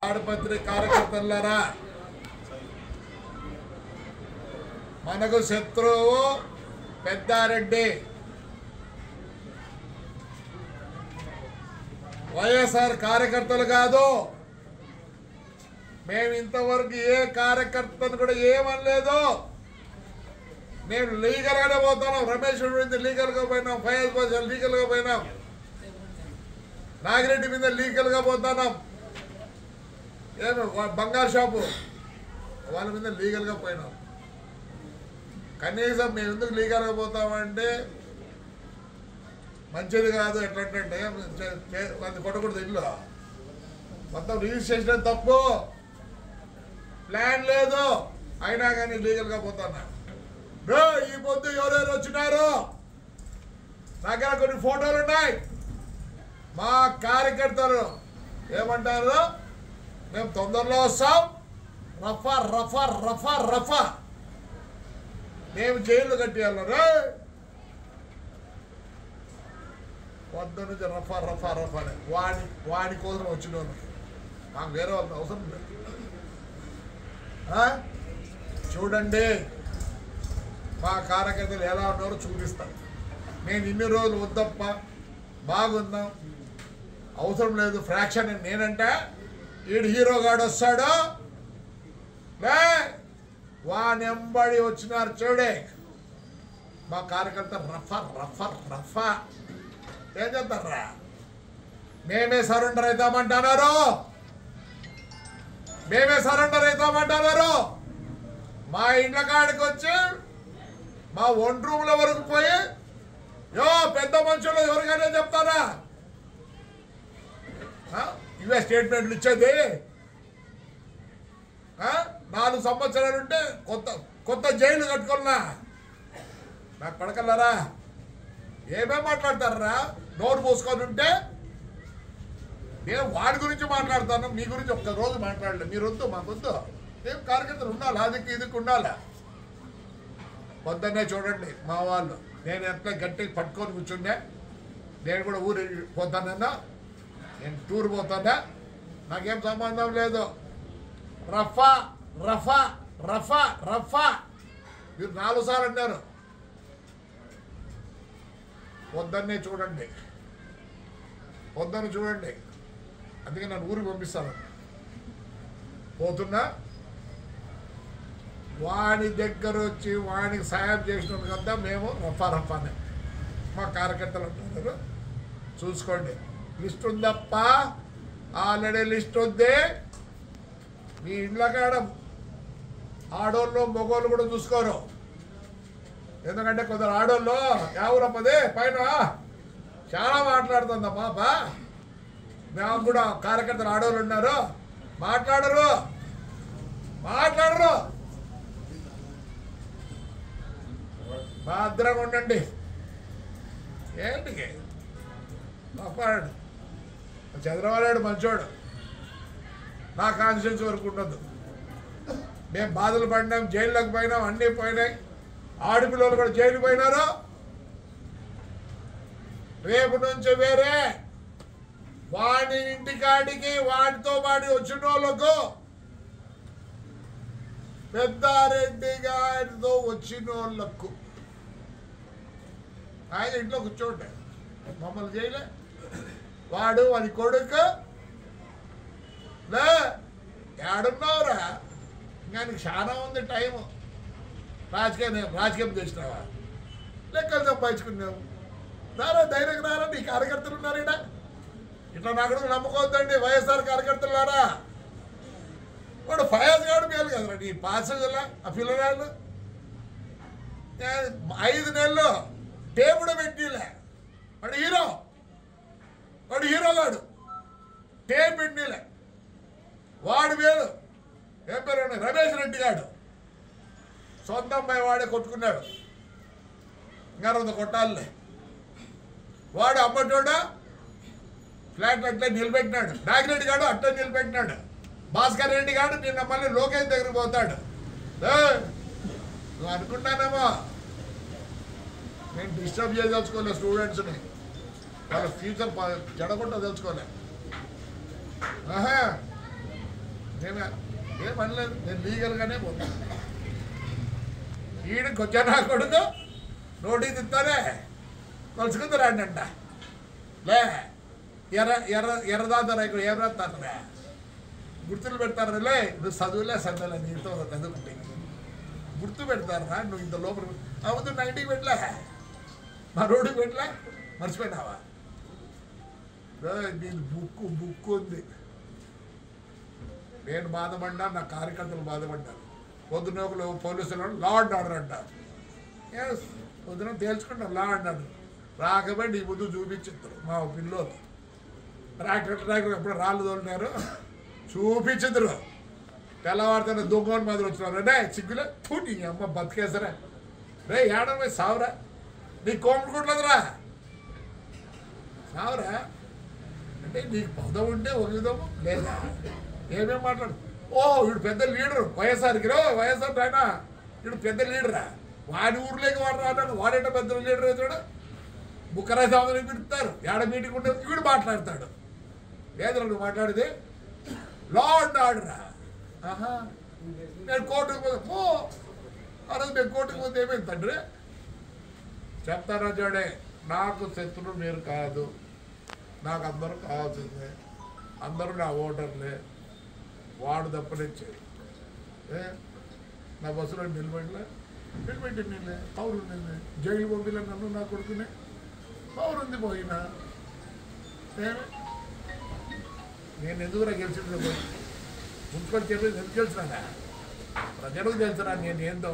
ఆడపత్రి కార్యకర్తలారా, మనకు శత్రువు పెద్దారెడ్డి. వైఎస్ఆర్ కార్యకర్తలు కాదు. మేము ఇంతవరకు ఏ కార్యకర్తను కూడా ఏమనలేదు. మేము లీగల్గానే పోతున్నాం. రమేష్ మీద లీగల్గా పోయినాం, ఫయాజ్ బాషా లీగల్గా పోయినాం, నాగిరెడ్డి మీద లీగల్గా పోతున్నాం, ఏమి బంగారు షాపు వాళ్ళ మీద లీగల్గా పోయినాం. కనీసం మేము ఎందుకు లీగల్గా పోతామంటే మంచిది కాదు. ఎట్లంటే అది కొట్టకూడదు. ఇల్లు మొత్తం రిజిస్ట్రేషన్ తప్పు, ప్లాన్ లేదు, అయినా కానీ లీగల్గా పోతున్నా. ఈ పొద్దు ఎవరెవరు వచ్చినారు దగ్గర కొన్ని ఫోటోలు ఉన్నాయి. మా కార్యకర్తలు ఏమంటారు, మేము తొందరలో వస్తాం, రఫా రఫా రఫా రఫా మేము జైలు కట్టేయాలి. వద్ద నుంచి రఫా రఫా రఫా వాడి కోసం వచ్చిన వాళ్ళకి మాకు వేరే వాళ్ళకి అవసరం లేదు. చూడండి మా కార్యకర్తలు ఎలా ఉన్నారో చూపిస్తాం. నేను ఇన్ని రోజులు వద్దప్ప బాగుందాం, అవసరం లేదు ఫ్రాక్షన్. నేనంటే ఈడు హీరోగాడు వస్తాడు, లే వానెంబడి వచ్చినారు చూడే మా కార్యకర్త రఫా రఫా రఫా. ఏం చేస్తారా, మేమే సరెండర్ అవుతామంటున్నారు, మేమే సరెండర్ అవుతామంటున్నారు. మా ఇండ్ల కాడికి వచ్చి మా వన్ రూమ్ల వరకు పోయి పెద్ద మనుషులు ఎవరికైనా చెప్తారా? ఇవే స్టేట్మెంట్లు ఇచ్చేది. 4 సంవత్సరాలు ఉంటే కొత్త జైలు కట్టుకున్నా. నాకు పడకల్లారా ఏమేం మాట్లాడతారా? నోరు పోసుకొని ఉంటే నేను వాడి గురించి మాట్లాడతాను, మీ గురించి ఒక్కరోజు మాట్లాడలేదు. మీరు వద్దు, మాకొద్దు. ఏం కార్యకర్తలు ఉండాలి, అదికి ఇదికి ఉండాలి. పొద్దున్నే చూడండి మా వాళ్ళు, నేను ఎంత గట్టిగా పట్టుకొని కూర్చుండే. నేను కూడా ఊరి పోతానన్నా, నేను టూర్ పోతానా, నాకేం సంబంధం లేదు. రఫా రఫా రఫా రఫా మీరు 4 సార్లు అన్నారు. పొద్దున్నే చూడండి, పొద్దున్న చూడండి. అందుకే నన్ను ఊరికి పంపిస్తాను. పోతున్నా వాడి దగ్గర వచ్చి వాడికి సాయం చేసినందుకంతా మేము రఫా రఫానే. మా కార్యకర్తలు అంటున్నారు, చూసుకోండి. లిస్ట్ ఉందప్ప, ఆల్రెడీ లిస్ట్ ఉంది. మీ ఇండ్ల కాడ ఆడోళ్ళు మగోళ్ళు కూడా చూసుకోరు. ఎందుకంటే కొందరు ఆడోళ్ళు ఎవరప్పదే పైన చాలా మాట్లాడుతుందా పాప. మేము కూడా కార్యకర్తలు ఆడోళ్ళు ఉన్నారు, మాట్లాడరు. భద్రంగా ఉండండి. ఏంటికి పాపాడు చంద్రబాబు మంచోడు, నా కాన్స్టిట్యూన్సీ వరకు ఉండదు. మేము బాధలు పడినాం, జైల్లోకి పోయినాం, అన్నీ పోయినాయి. ఆడపిల్లలు కూడా జైలు పోయినారు. రేపు నుంచి వేరే వాడి ఇంటికాడికి వాడితో పాటు వచ్చిన వాళ్ళకు, పెద్దారెడ్డి గారితో వచ్చిన వాళ్ళకు ఆయన ఇంట్లో కూర్చోండి. మమ్మల్ని చేయలే. వాడు వాడి కొడుకు లే ఏడున్నావురా, ఇంకా నీకు చాలా ఉంది టైము. రాజకీయం చేసినావా, లెక్కలు సంపాదించుకున్నావు. రారా, ధైర్యం రారా. నీ కార్యకర్తలు ఉన్నారు ఇక్కడ. ఇట్లా నాకు నమ్ముకోవద్దండి వైఎస్ఆర్ కార్యకర్తలారా. వాడు ఫయాజ్ గాడు మేలు కదరా నీ పాసలా. ఆ పిల్లగాళ్ళు 5 నెలలు టేపుడు పెట్టిలే. వాడు హీరోగాడు టేప్ పెట్టిలే. వాడు మేలు. ఏం పేరు రమేష్ రెడ్డి గాడు సొంత అమ్మాయి వాడే కొట్టుకున్నాడు. ఇంకా 2 కొట్టాలే. వాడు అమ్మటోడా ఫ్లాట్ అట్లా నిలబెట్టినాడు. నాగిరెడ్డి గాడు అట్లా నిలబెట్టినాడు. భాస్కర్ రెడ్డి గారు నిన్న మళ్ళీ లోకేష్ దగ్గరికి పోతాడు. నువ్వు అనుకుంటానేమో నేను డిస్టర్బ్ చేయదలుచుకోలే స్టూడెంట్స్ని, వాళ్ళ ఫ్యూచర్ జడకుండా తెలుసుకోలే. ఏమనలేదు, నేను లీగల్గానే పోతాను. ఈయనకి వచ్చా నా కొడుకు నోటీస్ ఇస్తానే కలుసుకుంది రండి అంట. లే ఎర్రదాంత ఇక్కడ ఏం రాస్తారా, గుర్తులు పెడతారా? లే నువ్వు చదువులే నీతో చదువుకుంటే గుర్తు పెడతారా? నువ్వు ఇంత లోపల అవుతు నా ఇంటికి పెట్టలే, మా రోడ్డుకి పెట్టలే, మర్చిపోయినావా? నేను బుక్ ఉంది. నేను బాధపడ్డా, నా కార్యకర్తలు బాధపడ్డారు. పొద్దున ఒకరు పోలీసులు లా అండ్ ఆర్డర్ అంటారు. ఎస్ పొద్దున తేల్చుకుంటారు లా అండ్ ఆర్డర్. రాకపోయి నీ ముందు చూపించిద్దరు మా పిల్లలు. ట్రాక్టర్ ఎప్పుడు రాళ్ళు తోలినారు చూపించిద్దరు. తెల్లవారితేనే దొంగని మాదిరి వచ్చినారు. రే సిగ్గులే తూ నీ అమ్మ బతికేసరా, రే ఏడవై సావురా, నీ కోముకుంటుందిరా సావురా అంటే నీకు పదం ఉంటే ఒక విధము లేదా? ఏమేమి మాట్లాడు? ఓ వీడు పెద్ద లీడరు వైఎస్ఆర్కి రో వైఎస్ఆర్ ఆయన వీడు పెద్ద లీడరా, వాడి ఊర్లోకి వాడు రాడు, వాడేట పెద్ద లీడర్ అవుతాడు. బుక్కరాయి సాగుని పిలుస్తారు, ఏడ మీటింగ్ ఉంటే వీడు మాట్లాడతాడు. లేదురా నువ్వు మాట్లాడేది లా అండ్ ఆర్డరా. ఆహా నేను కోర్టుకు పోతే ఆ రోజు నేను కోర్టుకు పోతే ఏమైంది తండ్రి? చెప్తారా చూడే, నాకు శత్రువు మీరు కాదు, నాకు అందరూ కావాల్సిందే, అందరూ నా ఓటర్లే. వాడు తప్పనిచ్చే నా బస్సులో నిలబెట్టి నిన్నే పౌరు నిన్నే జైలు పంపిలే నన్ను నా కొడుకునే పౌరుంది పోయినా నేను ఎందుకురా గెలిచింది పోయి మున్సిపల్ చెప్పేది ఎందుకు గెలిచినా ప్రజలకు తెలుసురా నేను ఏందో.